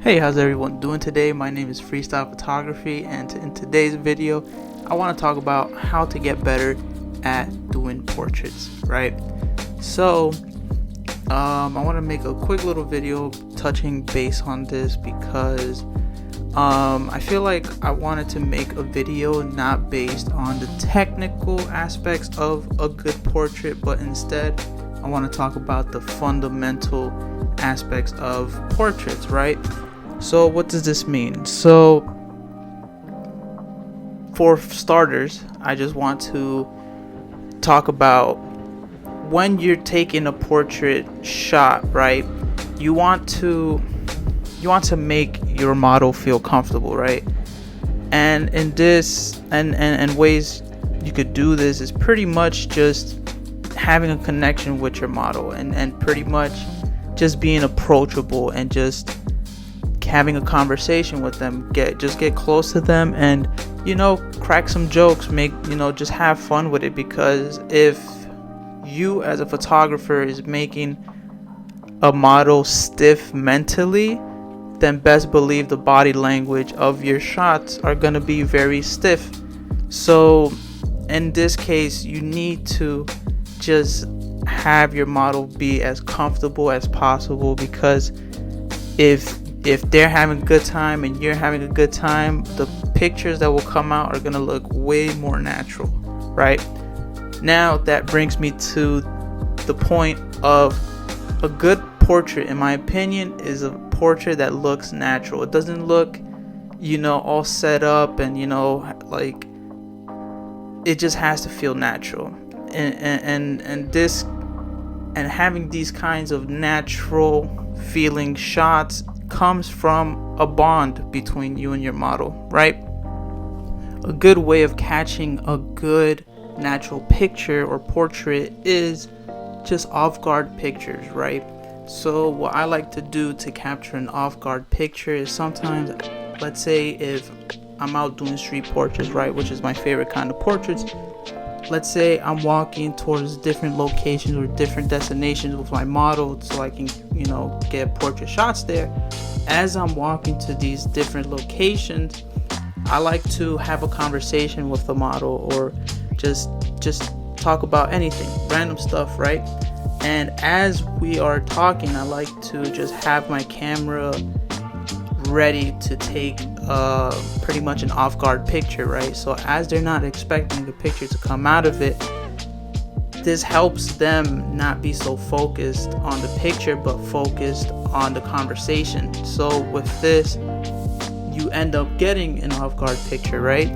Hey, how's everyone doing today? My name is Freestyle Photography, and in today's video I want to talk about how to get better at doing portraits, right? So I want to make a quick little video touching base on this because I feel like I wanted to make a video not based on the technical aspects of a good portrait, but instead I want to talk about the fundamental aspects of portraits, right? So what does this mean? So for starters, I just want to talk about when you're taking a portrait shot, right? You want to make your model feel comfortable, right? And in this and ways you could do this is pretty much just having a connection with your model and pretty much just being approachable and just having a conversation with them. Get close to them and crack some jokes, just have fun with it, because if you as a photographer is making a model stiff mentally, then best believe the body language of your shots are going to be very stiff. So in this case, you need to just have your model be as comfortable as possible, because if they're having a good time and you're having a good time, the pictures that will come out are going to look way more natural, right? Now that brings me to the point of a good portrait, in my opinion, is a portrait that looks natural. It doesn't look all set up and like, it just has to feel natural. And having these kinds of natural feeling shots comes from a bond between you and your model, right? A good way of catching a good natural picture or portrait is just off-guard pictures, right? So what I like to do to capture an off-guard picture is sometimes, let's say if I'm out doing street portraits, right, which is my favorite kind of portraits. Let's say I'm walking towards different locations or different destinations with my model so I can, get portrait shots there. As I'm walking to these different locations, I like to have a conversation with the model or just talk about anything, random stuff, right? And as we are talking, I like to just have my camera ready to take pretty much an off-guard picture, right? So as they're not expecting the picture to come out of it, this helps them not be so focused on the picture but focused on the conversation. So with this, you end up getting an off-guard picture, right?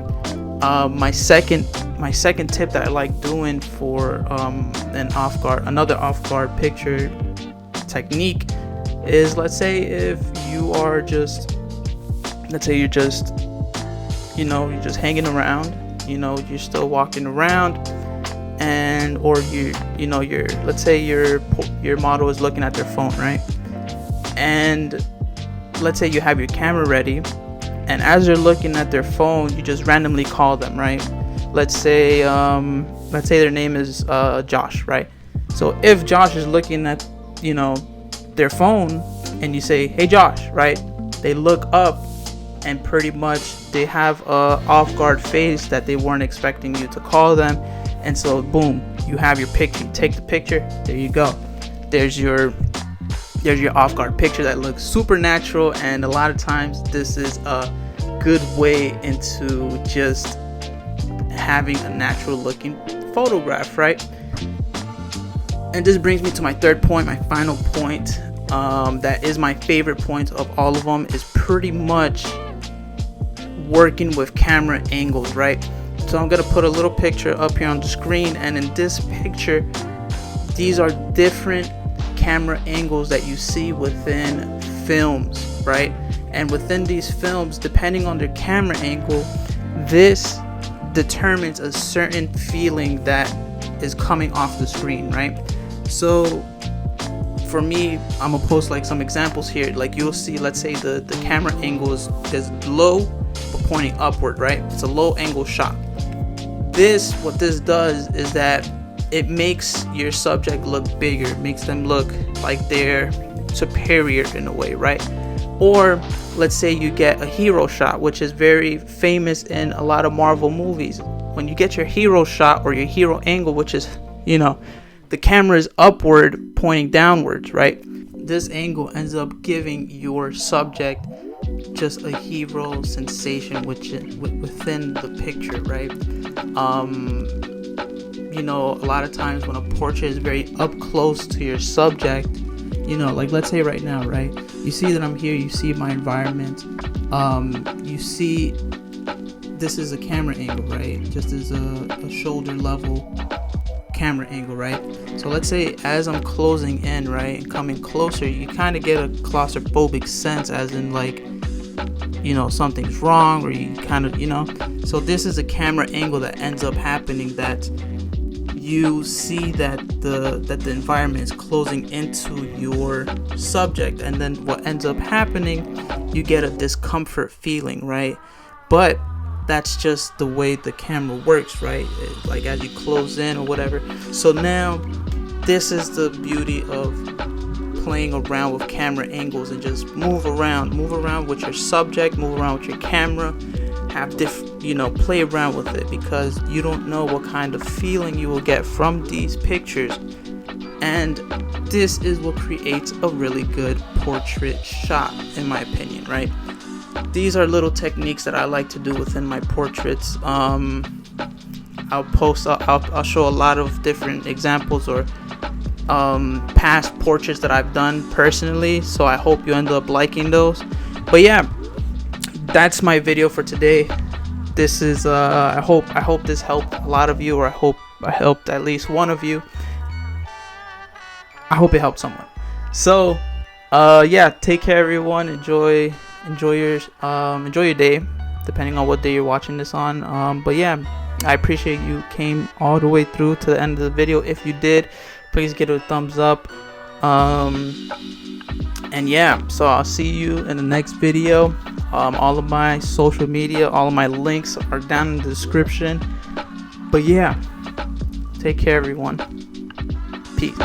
My second tip that I like doing for another off-guard picture technique is, let's say if you're just hanging around, you're still walking around, let's say your model is looking at their phone, right? And let's say you have your camera ready, and as they're looking at their phone, you just randomly call them, right? Let's say their name is Josh, right? So if Josh is looking at their phone and you say, "Hey Josh," right? They look up and pretty much they have a off-guard face that they weren't expecting you to call them, and so boom, you have your picture. You take the picture, there you go. There's your off-guard picture that looks super natural, and a lot of times this is a good way into just having a natural looking photograph, right? And this brings me to my third point, my final point, that is my favorite point of all of them, is pretty much working with camera angles, right? So I'm gonna put a little picture up here on the screen, and in this picture, these are different camera angles that you see within films, right? And within these films, depending on their camera angle, this determines a certain feeling that is coming off the screen, right? So for me, I'm gonna post like some examples here. Like you'll see, let's say the camera angle is low but pointing upward, right? It's a low angle shot. What this does is that it makes your subject look bigger, makes them look like they're superior in a way, right? Or let's say you get a hero shot, which is very famous in a lot of Marvel movies. When you get your hero shot or your hero angle, which is, the camera is upward pointing downwards, right? This angle ends up giving your subject just a hero sensation within the picture, right? A lot of times when a portrait is very up close to your subject, like let's say right now, right? You see that I'm here, you see my environment, you see this is a camera angle, right? Just as a shoulder level camera angle, right? So let's say as I'm closing in, right, and coming closer, you kind of get a claustrophobic sense, as in like, something's wrong, or you kind of, so this is a camera angle that ends up happening, that you see that the environment is closing into your subject, and then what ends up happening, you get a discomfort feeling, right? But that's just the way the camera works, right? Like as you close in or whatever. So now this is the beauty of playing around with camera angles, and just move around with your subject, move around with your camera, have play around with it, because you don't know what kind of feeling you will get from these pictures. And this is what creates a really good portrait shot, in my opinion, right? These are little techniques that I like to do within my portraits. I'll show a lot of different examples or past portraits that I've done personally, so I hope you end up liking those. But yeah, that's my video for today. This is I hope this helped a lot of you, or I hope I helped at least one of you. I hope it helped someone. So yeah, take care everyone. Enjoy your day, depending on what day you're watching this on. But yeah, I appreciate you came all the way through to the end of the video. If you did, please give it a thumbs up. And yeah, so I'll see you in the next video. All of my social media, all of my links are down in the description. But yeah, take care everyone. Peace.